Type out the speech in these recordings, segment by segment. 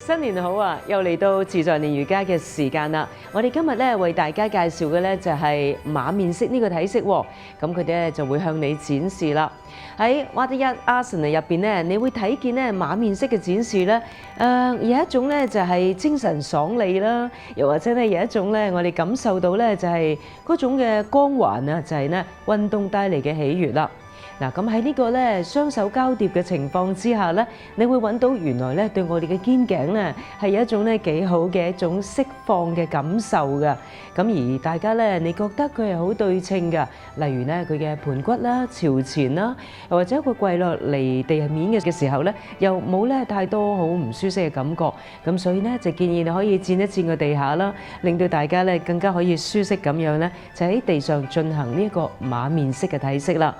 新年好啊！又嚟到自在練瑜伽嘅時間啦。我哋今日咧為大家介紹嘅咧就係馬面式呢個體式喎。咁佢哋咧就會向你展示啦。喺 Wadiyat Asana 入邊咧，你會睇見咧馬面式嘅展示咧。有一種咧就係精神爽利啦，又或者咧有一種咧我哋感受到咧就係嗰種嘅光環啊，就係咧運動帶嚟嘅喜悅啦。嗱，咁喺呢個咧雙手交疊嘅情況之下咧，你會揾到原來咧對我哋嘅肩頸咧係有一種咧幾好嘅一種釋放嘅感受㗎。咁而大家咧，你覺得佢係好對稱㗎，例如咧佢嘅盤骨啦、朝前啦，又或者佢跪落嚟地面嘅時候咧，又冇咧太多好唔舒適嘅感覺。咁所以咧就建議你可以墊一墊個地下啦，令到大家咧更加可以舒適咁樣咧，就喺地上進行呢一個馬面式嘅體式啦。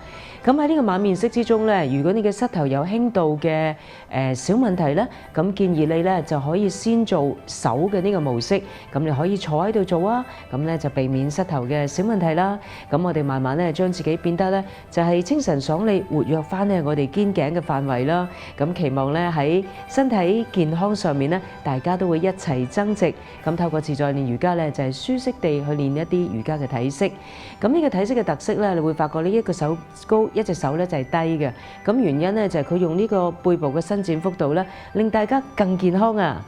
咁喺呢個馬面式之中咧，如果你嘅膝頭有輕度嘅小問題咧，咁建議你咧就可以先做手嘅呢個模式，咁你可以坐喺度做啊，咁咧就避免膝頭嘅小問題啦。咁我哋慢慢咧將自己變得咧就係精神爽利，活躍翻咧我哋肩頸嘅範圍啦。咁期望咧喺身體健康上面咧，大家都會一齊增值。咁透過自在練瑜伽咧，就係舒適地去練一啲瑜伽嘅體式。咁呢個體式嘅特色咧，你會發覺呢一個手高，一隻手咧就係低嘅。咁原因咧就係佢用呢個背部嘅伸展幅度咧，令大家更健康啊！